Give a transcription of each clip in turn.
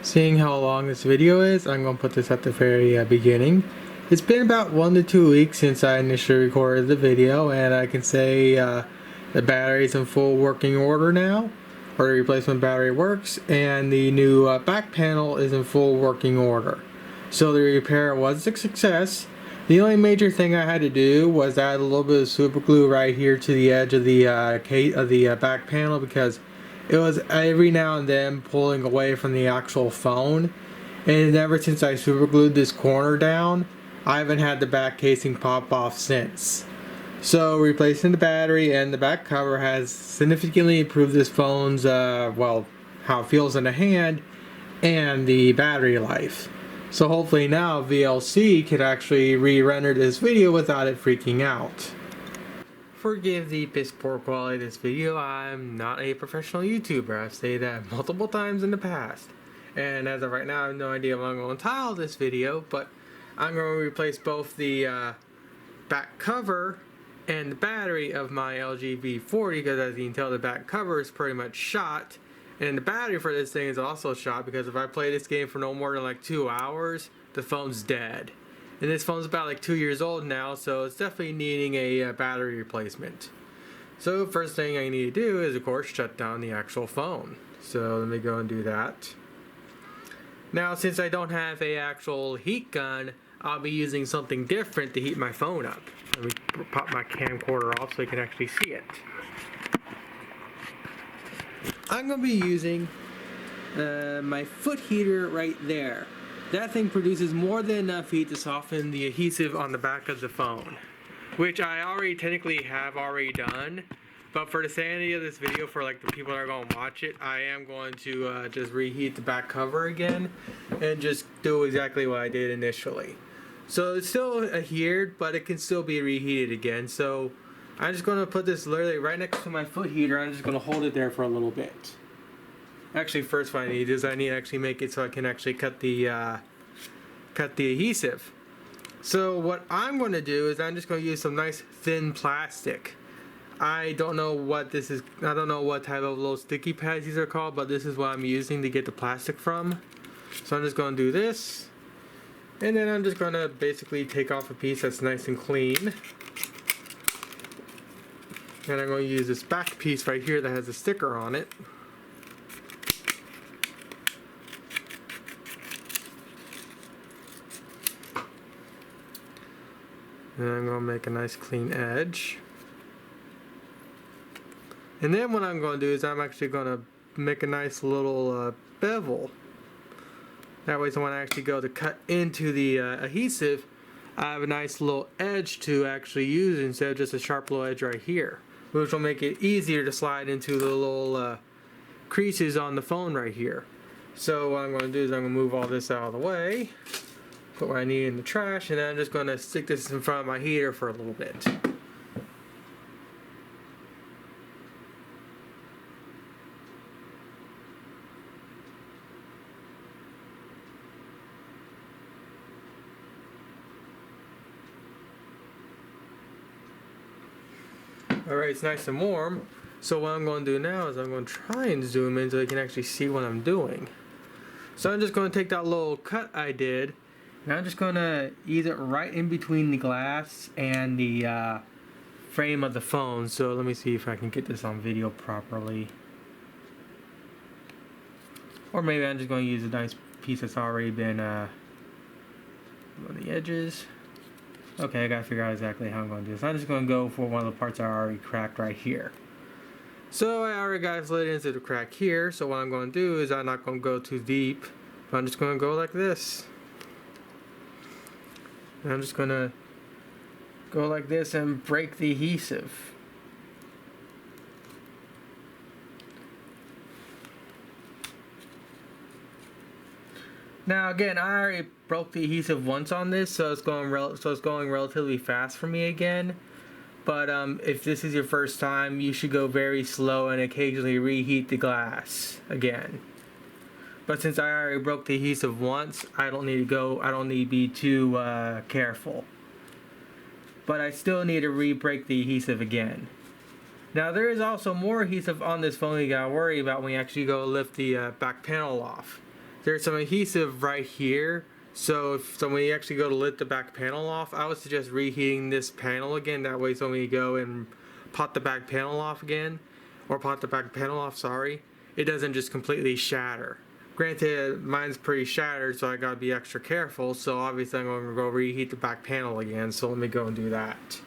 Seeing how long this video is, I'm going to put this at the very beginning. It's been about 1 to 2 weeks since I initially recorded the video, and I can say the battery's in full working order now, or the replacement battery works, and the new back panel is in full working order. So the repair was a success. The only major thing I had to do was add a little bit of super glue right here to the edge of the back panel, because it was every now and then pulling away from the actual phone, and ever since I super glued this corner down, I haven't had the back casing pop off since. So replacing the battery and the back cover has significantly improved this phone's how it feels in the hand and the battery life. So hopefully now VLC can actually re-render this video without it freaking out. Forgive the piss poor quality of this video. I'm not a professional YouTuber. I've stated that multiple times in the past. And as of right now, I have no idea what I'm going to title this video, but I'm going to replace both the back cover and the battery of my LG V40, because as you can tell, the back cover is pretty much shot. And the battery for this thing is also shot, because if I play this game for no more than like 2 hours, the phone's dead. And this phone's about like 2 years old now, so it's definitely needing a battery replacement. So first thing I need to do is, of course, shut down the actual phone. So let me go and do that. Now, since I don't have a actual heat gun, I'll be using something different to heat my phone up. Let me pop my camcorder off so you can actually see it. I'm going to be using my foot heater right there. That thing produces more than enough heat to soften the adhesive on the back of the phone, which I already technically have already done. But for the sanity of this video, for like the people that are going to watch it, I am going to just reheat the back cover again and just do exactly what I did initially. So it's still adhered, but it can still be reheated again. So I'm just going to put this literally right next to my foot heater. I'm just going to hold it there for a little bit. Actually, first what I need is I need to actually make it so I can actually cut the adhesive. So what I'm going to do is I'm just going to use some nice thin plastic. I don't know what this is. I don't know what type of little sticky pads these are called, but this is what I'm using to get the plastic from. So I'm just going to do this, and then I'm just going to basically take off a piece that's nice and clean. And I'm going to use this back piece right here that has a sticker on it. And I'm going to make a nice clean edge. And then what I'm going to do is I'm actually going to make a nice little bevel. That way, so when I actually go to cut into the adhesive, I have a nice little edge to actually use instead of just a sharp little edge right here, which will make it easier to slide into the little creases on the phone right here. So what I'm going to do is I'm going to move all this out of the way, put what I need in the trash, and then I'm just going to stick this in front of my heater for a little bit. Alright, it's nice and warm. So what I'm going to do now is I'm going to try and zoom in so you can actually see what I'm doing. So I'm just going to take that little cut I did, and I'm just going to ease it right in between the glass and the frame of the phone. So let me see if I can get this on video properly. Or maybe I'm just going to use a nice piece that's already been on the edges. Okay, I gotta figure out exactly how I'm going to do this. I'm just going to go for one of the parts I already cracked right here. So I already got slid into the crack here, so what I'm going to do is I'm not going to go too deep, but I'm just going to go like this. And I'm just going to go like this and break the adhesive. Now again, I already broke the adhesive once on this, so it's going relatively fast for me again. But if this is your first time, you should go very slow and occasionally reheat the glass again. But since I already broke the adhesive once, I don't need to be too careful. But I still need to re-break the adhesive again. Now there is also more adhesive on this phone you gotta worry about when you actually go lift the back panel off. there's some adhesive right here. So when you actually go to lift the back panel off, I would suggest reheating this panel again. That way, so when you go and pop the back panel off again, or pop the back panel off, sorry, it doesn't just completely shatter. Granted, mine's pretty shattered, so I gotta be extra careful. So obviously I'm going to go reheat the back panel again. So let me go and do that.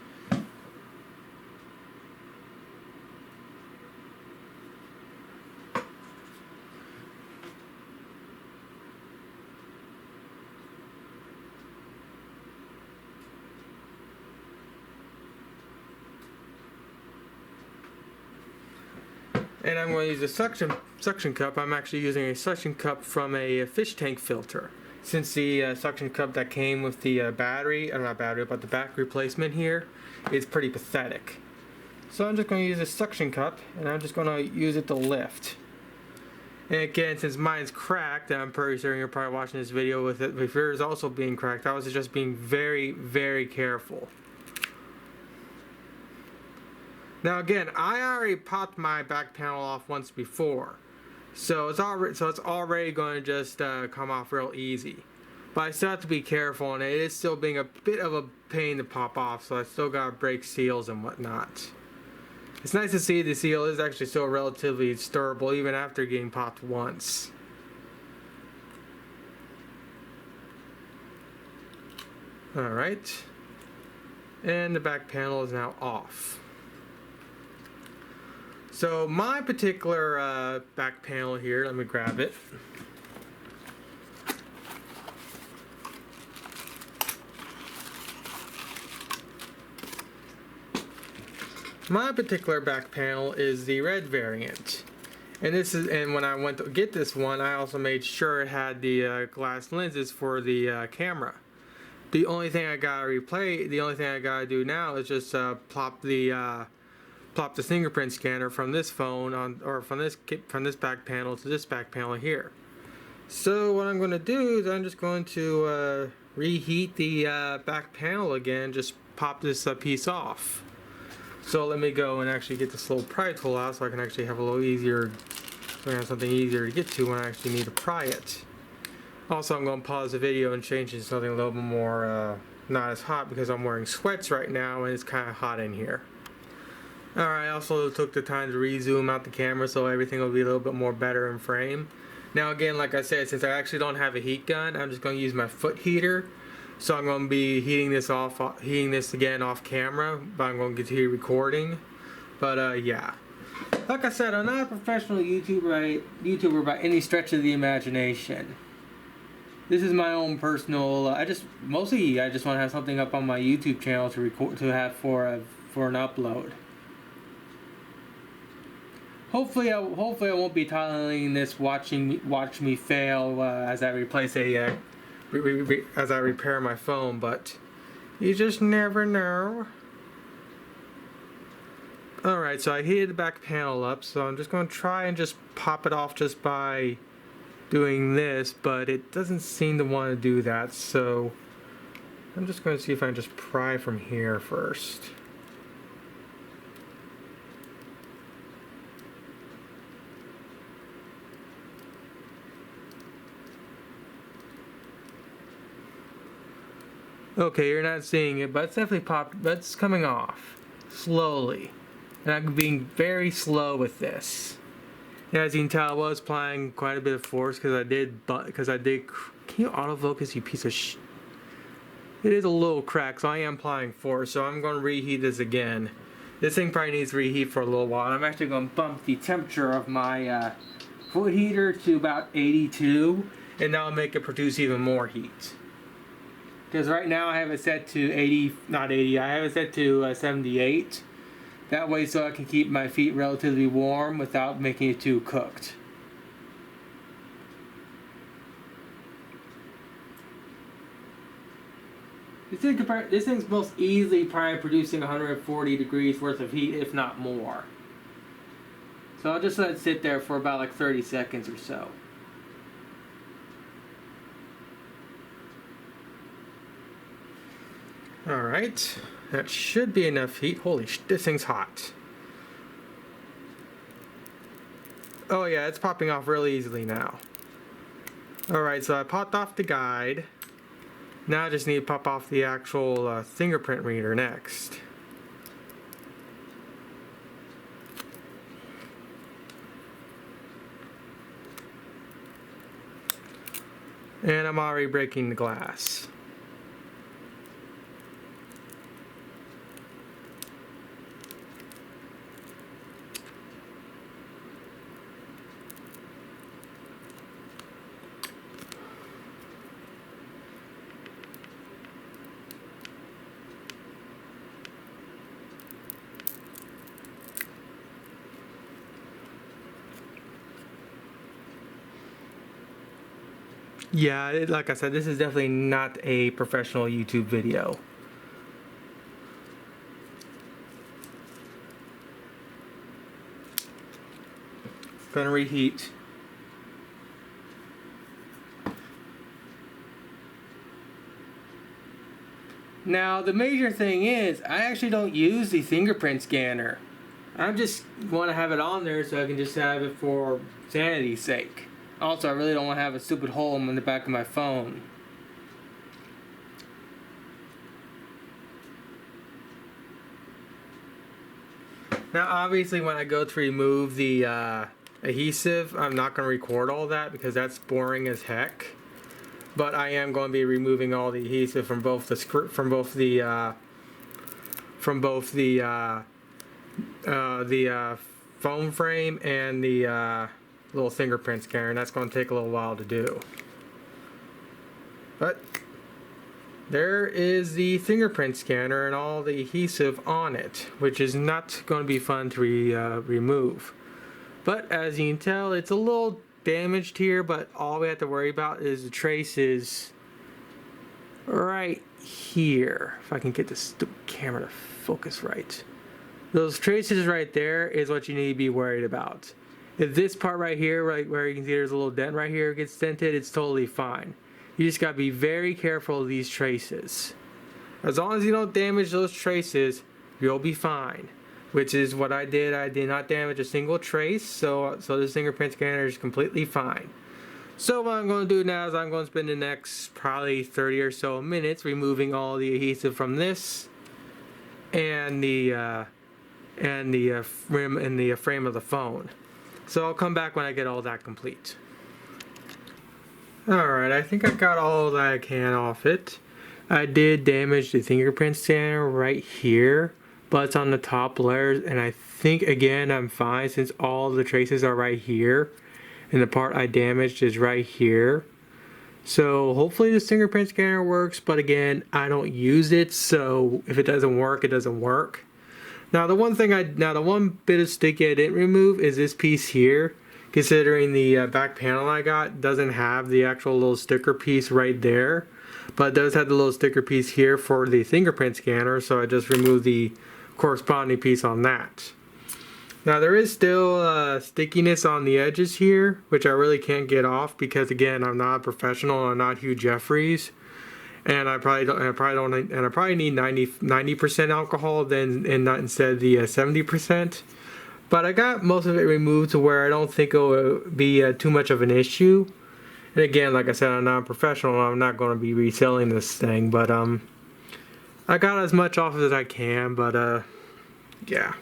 And I'm going to use a suction cup. I'm actually using a suction cup from a fish tank filter. Since the suction cup that came with the not battery, but the back replacement here is pretty pathetic. So I'm just going to use a suction cup, and I'm just going to use it to lift. And again, since mine's cracked, and I'm pretty sure you're probably watching this video with it, if yours also being cracked, I was just being very, very careful. Now again, I already popped my back panel off once before, so it's already going to just come off real easy. But I still have to be careful, and it is still being a bit of a pain to pop off, so I still gotta break seals and whatnot. It's nice to see the seal is actually still relatively sturable even after getting popped once. Alright, and the back panel is now off. So my particular back panel here, let me grab it. My particular back panel is the red variant. And when I went to get this one, I also made sure it had the glass lenses for the camera. The only thing I gotta do now is just plop the fingerprint scanner from this phone from this back panel to this back panel here. So what I'm going to do is I'm just going to reheat the back panel again, just pop this piece off. So let me go and actually get this little pry tool out so I can actually have a little easier, so I have something easier to get to when I actually need to pry it. Also, I'm going to pause the video and change it to something a little bit more not as hot, because I'm wearing sweats right now and it's kind of hot in here. Alright, I also took the time to re-zoom out the camera so everything will be a little bit more better in frame. Now again, like I said, since I actually don't have a heat gun, I'm just going to use my foot heater. So I'm going to be heating this again off camera, but I'm going to continue recording. But yeah. Like I said, I'm not a professional YouTuber by any stretch of the imagination. This is my own personal, I just want to have something up on my YouTube channel to have for an upload. Hopefully I won't be tolerating this watch me fail as I replace as I repair my phone, but you just never know. Alright, so I heated the back panel up, so I'm just going to try and just pop it off just by doing this, but it doesn't seem to want to do that, so I'm just going to see if I can just pry from here first. Okay, you're not seeing it, but it's definitely popped, but it's coming off slowly. And I'm being very slow with this. And as you can tell, I was applying quite a bit of force because I did, can you autofocus, you piece of sh... It is a little cracked, so I am applying force, so I'm going to reheat this again. This thing probably needs to reheat for a little while. I'm actually going to bump the temperature of my foot heater to about 82, and that'll make it produce even more heat. Because right now I have it set to I have it set to 78. That way so I can keep my feet relatively warm without making it too cooked. This thing's most easily probably producing 140 degrees worth of heat, if not more. So I'll just let it sit there for about like 30 seconds or so. Alright, that should be enough heat. Holy sh, this thing's hot. Oh yeah, it's popping off really easily now. Alright, so I popped off the guide. Now I just need to pop off the actual fingerprint reader next. And I'm already breaking the glass. Yeah, like I said, this is definitely not a professional YouTube video. Gonna reheat. Now the major thing is, I actually don't use the fingerprint scanner. I just want to have it on there so I can just have it for sanity's sake. Also, I really don't want to have a stupid hole in the back of my phone. Now, obviously, when I go to remove the adhesive, I'm not going to record all that because that's boring as heck. But I am going to be removing all the adhesive from both the phone frame and the little fingerprint scanner, and that's going to take a little while to do. But there is the fingerprint scanner and all the adhesive on it, which is not going to be fun to remove. But as you can tell, it's a little damaged here, but all we have to worry about is the traces right here. If I can get this stupid camera to focus right. Those traces right there is what you need to be worried about. If this part right here, right where you can see there's a little dent right here, gets dented, it's totally fine. You just gotta be very careful of these traces. As long as you don't damage those traces, you'll be fine. Which is what I did. I did not damage a single trace, so this fingerprint scanner is completely fine. So what I'm going to do now is I'm going to spend the next probably 30 or so minutes removing all the adhesive from this and the rim and the frame of the phone. So I'll come back when I get all that complete. Alright, I think I got all that I can off it. I did damage the fingerprint scanner right here, but it's on the top layers, and I think again I'm fine since all the traces are right here and the part I damaged is right here. So hopefully this fingerprint scanner works, but again, I don't use it, so if it doesn't work, it doesn't work. Now the one bit of sticky I didn't remove is this piece here. Considering the back panel I got doesn't have the actual little sticker piece right there, but it does have the little sticker piece here for the fingerprint scanner, so I just removed the corresponding piece on that. Now there is still stickiness on the edges here, which I really can't get off because again I'm not a professional, I'm not Hugh Jeffries, and I probably need 90% alcohol and not instead of the 70%. But I got most of it removed to where I don't think it will be too much of an issue. And again, like I said, I'm not a professional. I'm not going to be reselling this thing, but I got as much off as I can. But yeah.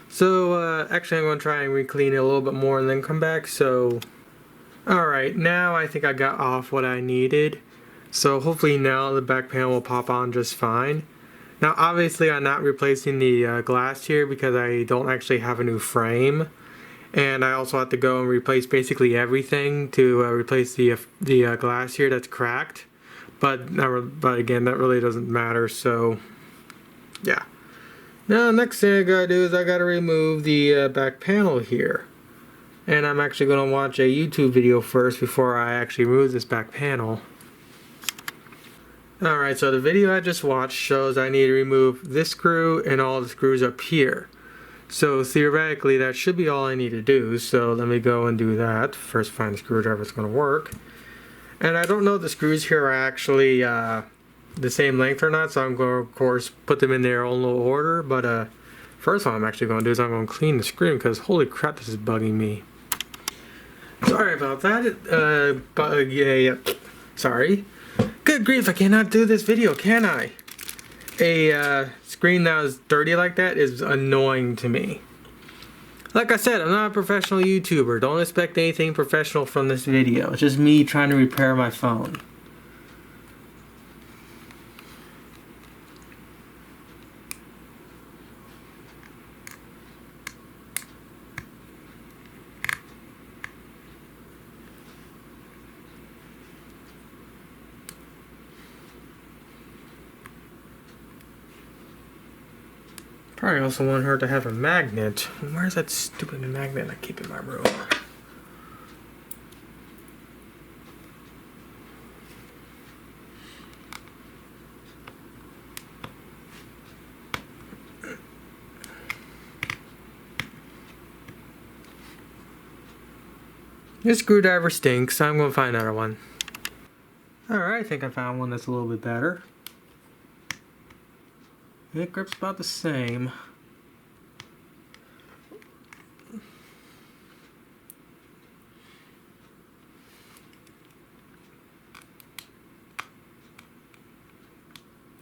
So actually, I'm going to try and re-clean it a little bit more and then come back. So, all right, now I think I got off what I needed. So hopefully now the back panel will pop on just fine. Now obviously I'm not replacing the glass here because I don't actually have a new frame, and I also have to go and replace basically everything to replace the glass here that's cracked, but again that really doesn't matter, so yeah. Now next thing I gotta do is I gotta remove the back panel here, and I'm actually going to watch a YouTube video first before I actually remove this back panel. Alright, so the video I just watched shows I need to remove this screw and all the screws up here. So theoretically that should be all I need to do, so let me go and do that. First find the screwdriver that's going to work. And I don't know if the screws here are actually the same length or not, so I'm going to of course put them in their own little order, but first what I'm actually going to do is I'm going to clean the screen because holy crap this is bugging me. Sorry about that. Yeah. Sorry. Good grief, I cannot do this video, can I? A screen that is dirty like that is annoying to me. Like I said, I'm not a professional YouTuber. Don't expect anything professional from this video. It's just me trying to repair my phone. Probably also want her to have a magnet. Where's that stupid magnet I keep in my room? This screwdriver stinks, so I'm going to find another one. Alright, I think I found one that's a little bit better. It grips about the same.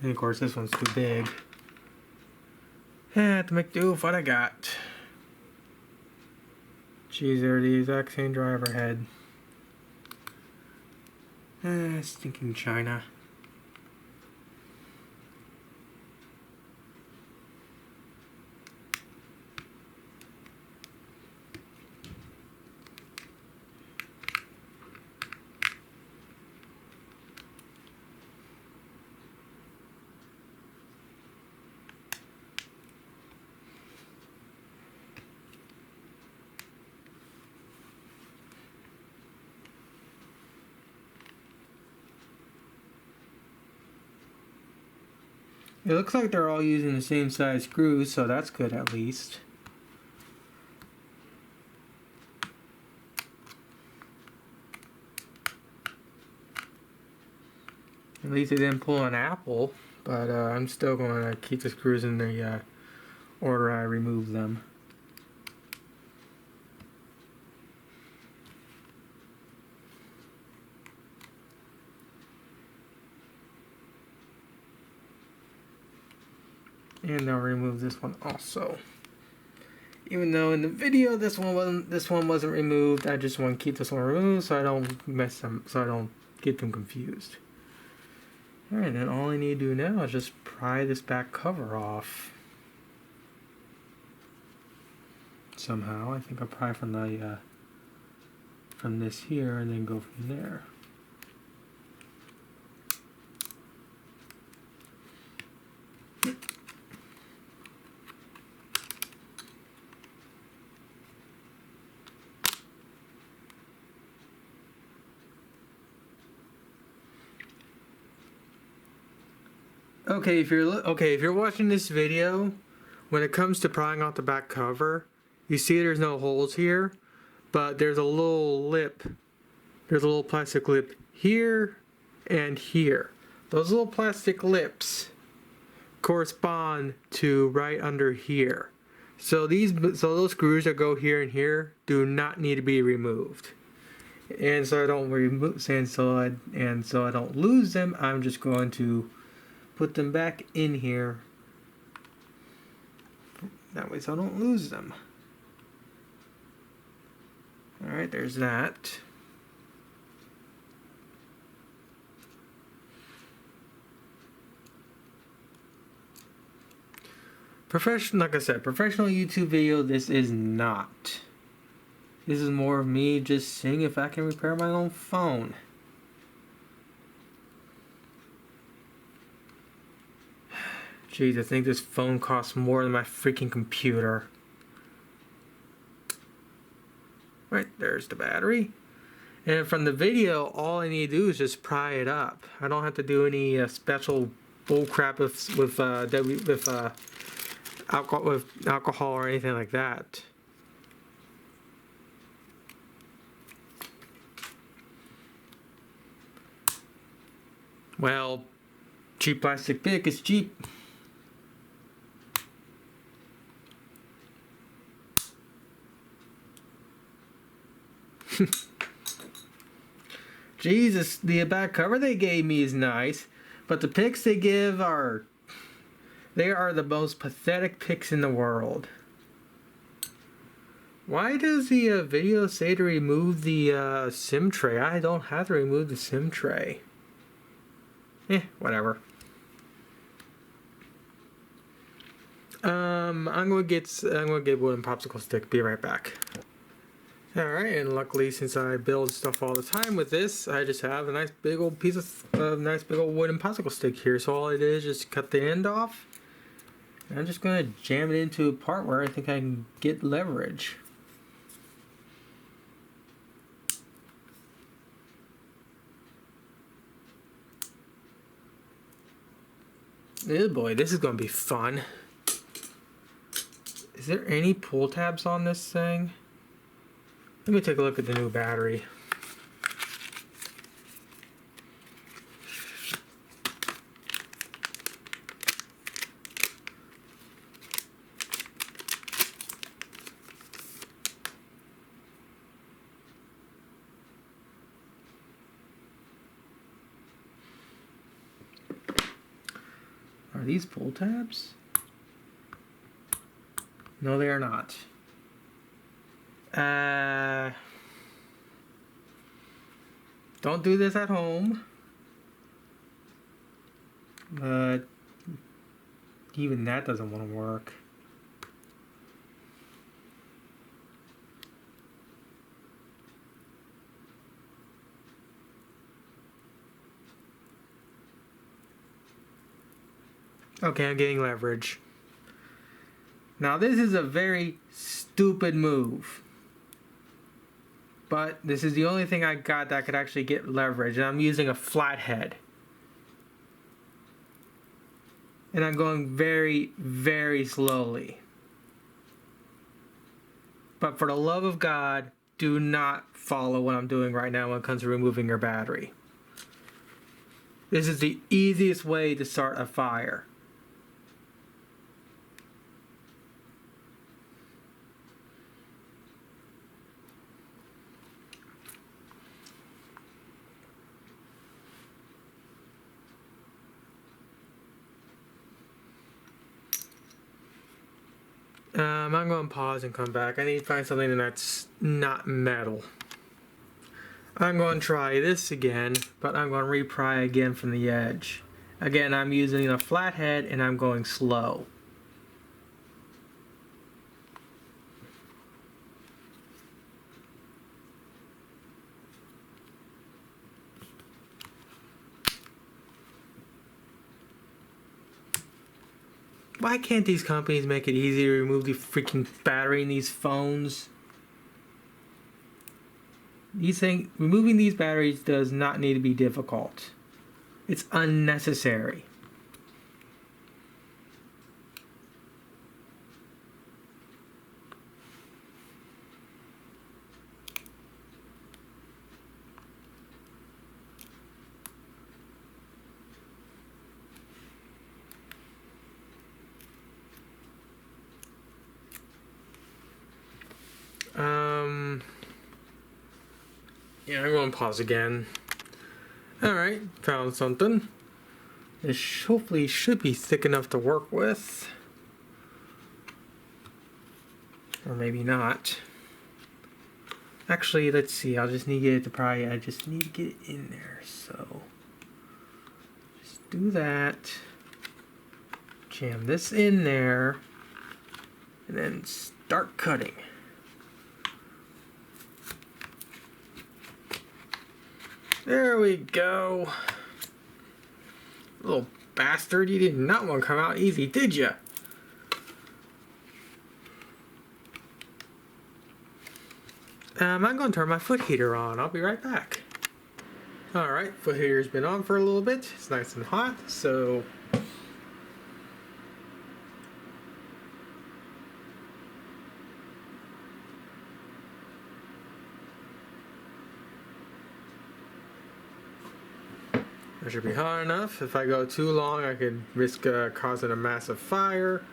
And of course this one's too big. I have to make do with what I got. Geez, they're the exact same driver head. Stinking China. It looks like they're all using the same size screws, so that's good at least. At least they didn't pull an apple, but I'm still going to keep the screws in the order I remove them. And I'll remove this one also. Even though in the video this one wasn't removed, I just want to keep this one removed so I don't mess them, so I don't get them confused. Alright, then all I need to do now is just pry this back cover off. Somehow, I think I'll pry from the from this here and then go from there. Okay, if you're watching this video, when it comes to prying off the back cover, you see there's no holes here, but there's a little lip. There's a little plastic lip here and here. Those little plastic lips correspond to right under here. So those screws that go here and here do not need to be removed. And so I don't lose them, I'm just going to put them back in here. That way so I don't lose them. Alright, there's that. Like I said, professional YouTube video, this is not. This is more of me just seeing if I can repair my own phone. Jeez, I think this phone costs more than my freaking computer. Right, there's the battery. And from the video, all I need to do is just pry it up. I don't have to do any special bullcrap with alcohol or anything like that. Well, cheap plastic pick is cheap. Jesus, the back cover they gave me is nice, but the pics they give are... They are the most pathetic pics in the world. Why does the video say to remove the SIM tray? I don't have to remove the SIM tray. Whatever. I'm gonna get wooden popsicle stick. Be right back. Alright, and luckily since I build stuff all the time with this, I just have a nice big old piece of nice big old wooden popsicle stick here. So all it is just cut the end off. And I'm just gonna jam it into a part where I think I can get leverage. Oh boy, this is gonna be fun. Is there any pull tabs on this thing? Let me take a look at the new battery. Are these pull tabs? No, they are not. Don't do this at home. But even that doesn't want to work. Okay, I'm getting leverage. Now this is a very stupid move. But this is the only thing I got that could actually get leverage. And I'm using a flathead. And I'm going very, very slowly. But for the love of God, do not follow what I'm doing right now when it comes to removing your battery. This is the easiest way to start a fire. I'm going to pause and come back. I need to find something that's not metal. I'm going to try this again, but I'm going to repry again from the edge. Again, I'm using a flathead and I'm going slow. Why can't these companies make it easy to remove the freaking battery in these phones? Removing these batteries does not need to be difficult. It's unnecessary. Yeah, I'm going to pause again. Alright, found something. This hopefully should be thick enough to work with. Or maybe not. Actually, let's see. I just need to get it in there. So, just do that. Jam this in there. And then start cutting. There we go. Little bastard, you did not want to come out easy, did you? I'm going to turn my foot heater on. I'll be right back. Alright, foot heater's been on for a little bit. It's nice and hot, so... It should be hot enough. If I go too long, I could risk causing a massive fire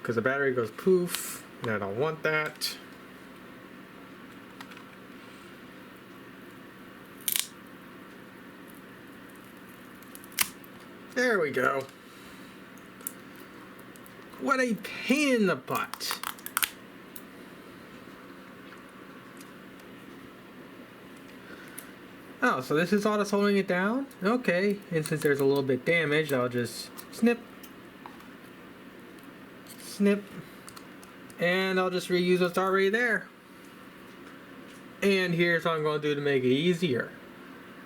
because the battery goes poof, and I don't want that. There we go. What a pain in the butt. Oh, so this is all that's holding it down? Okay, and since there's a little bit damaged, I'll just snip, snip, and I'll just reuse what's already there. And here's what I'm going to do to make it easier.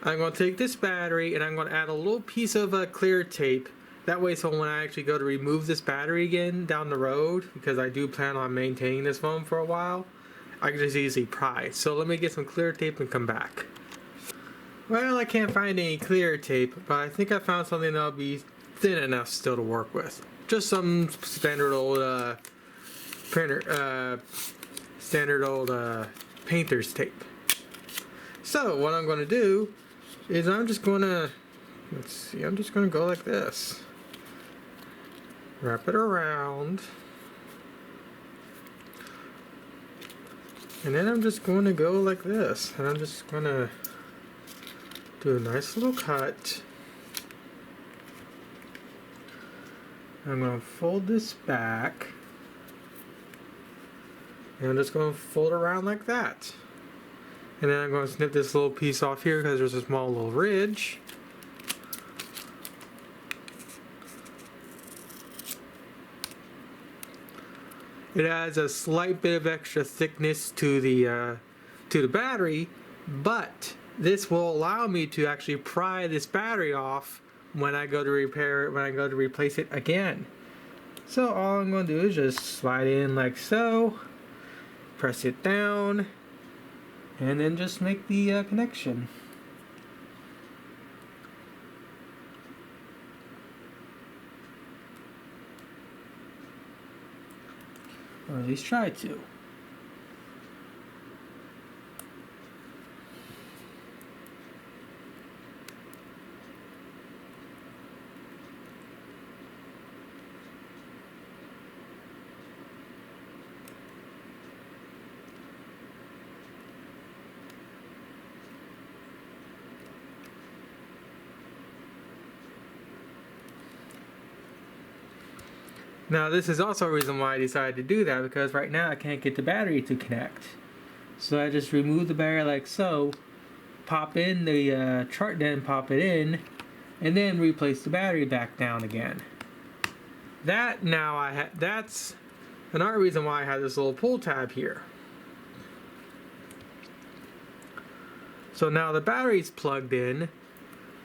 I'm going to take this battery and I'm going to add a little piece of clear tape. That way, so when I actually go to remove this battery again down the road, because I do plan on maintaining this phone for a while, I can just easily pry. So let me get some clear tape and come back. Well, I can't find any clear tape, but I think I found something that'll be thin enough still to work with. Just some standard old painter's tape. So what I'm going to do is I'm just going to, I'm just going to go like this. Wrap it around. And then I'm just going to go like this. And I'm just going to do a nice little cut. I'm going to fold this back. And I'm just going to fold it around like that. And then I'm going to snip this little piece off here because there's a small little ridge. It adds a slight bit of extra thickness to the battery, but this will allow me to actually pry this battery off when I go to repair it, when I go to replace it again. So all I'm going to do is just slide it in like so, press it down, and then just make the connection. Or at least try to. Now this is also a reason why I decided to do that, because right now I can't get the battery to connect. So I just remove the battery like so, pop in the chart, then pop it in, and then replace the battery back down again. That now that's another reason why I have this little pull tab here. So now the battery's plugged in.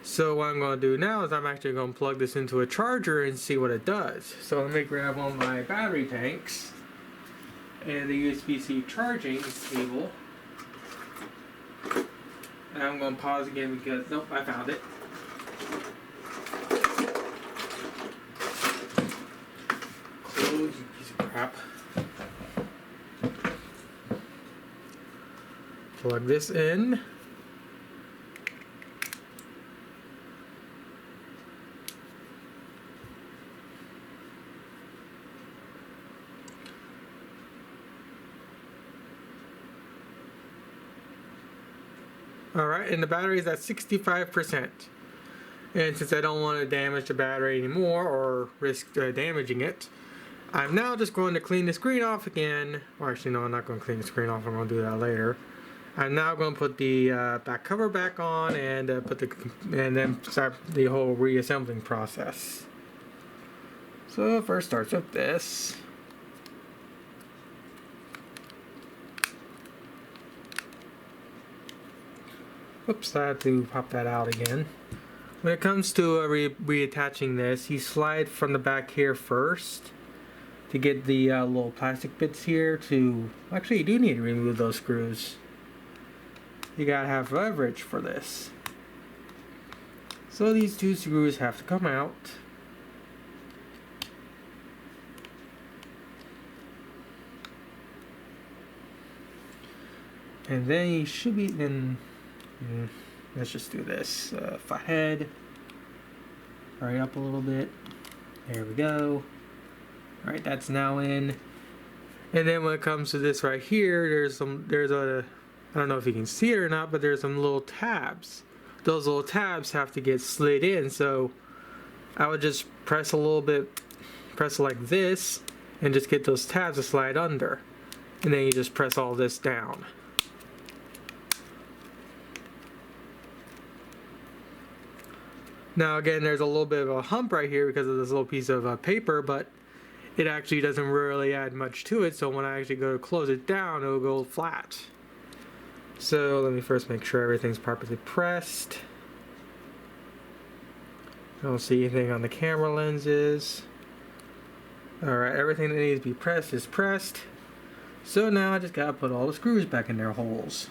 So what I'm going to do now is I'm actually going to plug this into a charger and see what it does. So let me grab one of my battery tanks and the USB-C charging cable. And I'm going to pause again because, nope, I found it. Close, you piece of crap. Plug this in. Alright, and the battery is at 65%. And since I don't want to damage the battery anymore or risk damaging it, I'm now just going to clean the screen off again. Or actually, no, I'm not going to clean the screen off. I'm going to do that later. I'm now going to put the back cover back on and then start the whole reassembling process. So it first starts with this. Oops, I had to pop that out again. When it comes to reattaching this, you slide from the back here first to get the little plastic bits here to... Actually, you do need to remove those screws. You gotta have leverage for this. So these two screws have to come out. And then you should be... let's just do this. Flat head. Right up a little bit. There we go. Alright, that's now in. And then when it comes to this right here, there's a, I don't know if you can see it or not, but there's some little tabs. Those little tabs have to get slid in, so I would just press a little bit, press like this, and just get those tabs to slide under. And then you just press all this down. Now again, there's a little bit of a hump right here because of this little piece of paper, but it actually doesn't really add much to it, so when I actually go to close it down, it'll go flat. So let me first make sure everything's properly pressed. I don't see anything on the camera lenses. Alright, everything that needs to be pressed is pressed. So now I just gotta put all the screws back in their holes.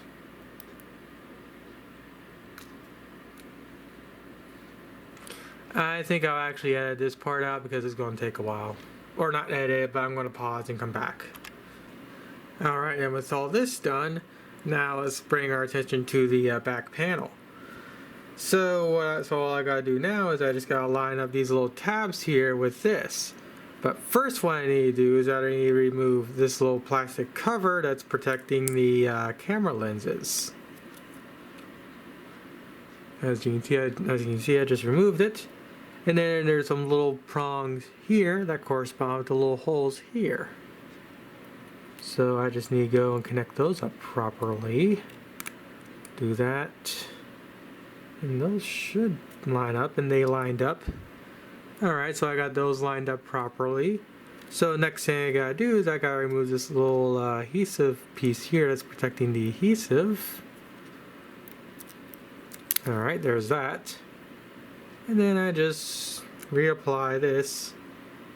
I think I'll actually edit this part out because it's going to take a while. Or not edit it, but I'm going to pause and come back. Alright, and with all this done, now let's bring our attention to the back panel. So all I gotta do now is I just gotta line up these little tabs here with this. But first what I need to do is I need to remove this little plastic cover that's protecting the camera lenses. As you can see, I just removed it. And then there's some little prongs here that correspond with the little holes here. So I just need to go and connect those up properly. Do that. And those should line up, and they lined up. Alright, so I got those lined up properly. So next thing I gotta do is I gotta remove this little adhesive piece here that's protecting the adhesive. Alright, there's that. And then I just reapply this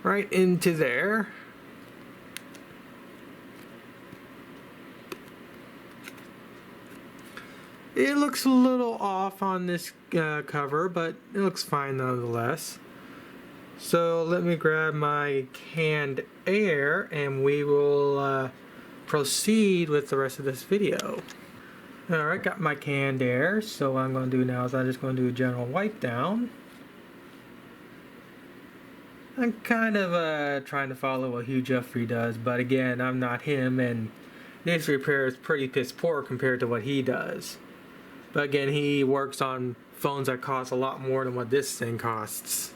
right into there. It looks a little off on this cover, but it looks fine nonetheless. So let me grab my canned air and we will proceed with the rest of this video. Alright, got my canned air. So what I'm going to do now is I'm just going to do a general wipe down. I'm kind of trying to follow what Hugh Jeffrey does, but again, I'm not him, and this repair is pretty piss poor compared to what he does. But again, he works on phones that cost a lot more than what this thing costs.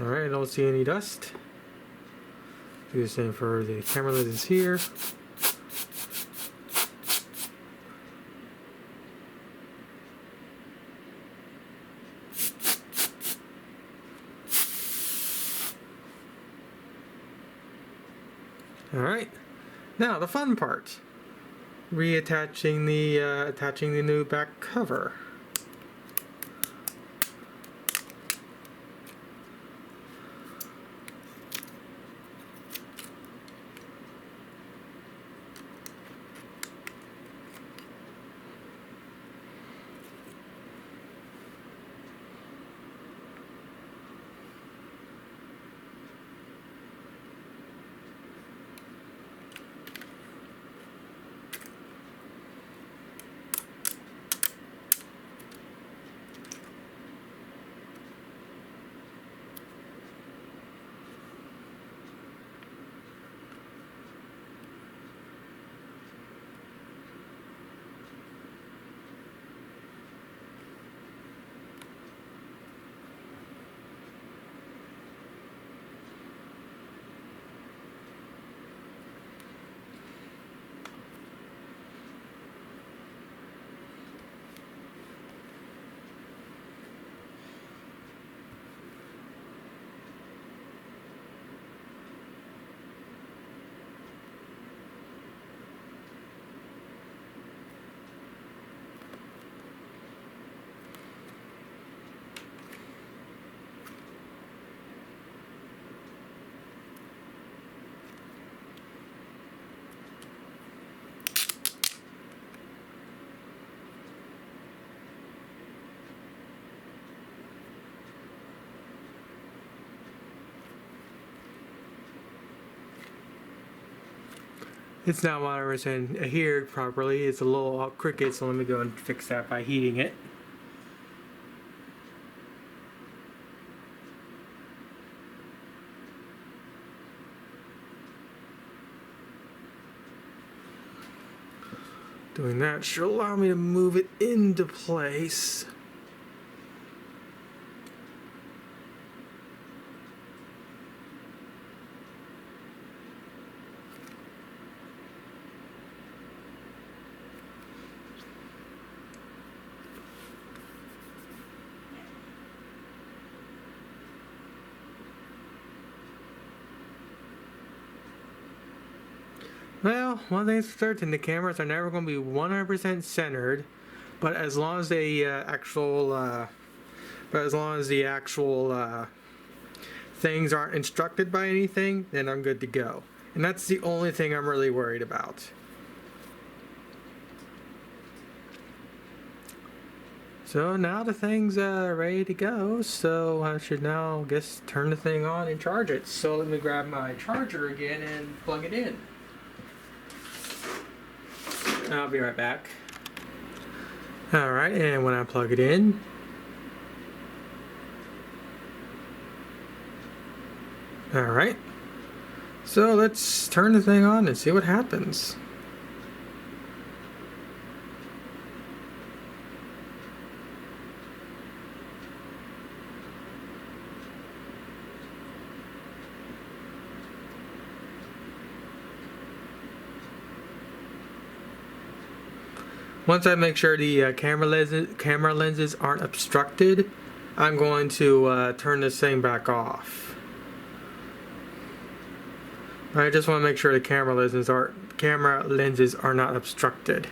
Alright, I don't see any dust. Do the same for the camera lenses here. Alright, now the fun part. Reattaching the attaching the new back cover. It's not 100% adhered properly. It's a little crooked, so let me go and fix that by heating it. Doing that should allow me to move it into place. Well, one thing's for certain, the cameras are never going to be 100% centered, but as long as the actual things aren't instructed by anything, then I'm good to go. And that's the only thing I'm really worried about. So now the thing's ready to go, so I should now turn the thing on and charge it. So let me grab my charger again and plug it in. I'll be right back. Alright, and when I plug it in, alright, so let's turn the thing on and see what happens. Once I make sure the camera lenses aren't obstructed, I'm going to turn this thing back off. I just want to make sure the camera lenses are not obstructed.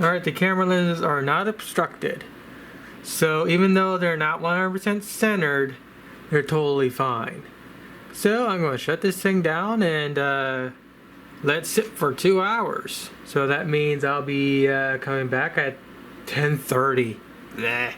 Alright, the camera lenses are not obstructed. So even though they're not 100% centered, they're totally fine. So I'm going to shut this thing down and let it sit for 2 hours. So that means I'll be coming back at 10:30. Bleh.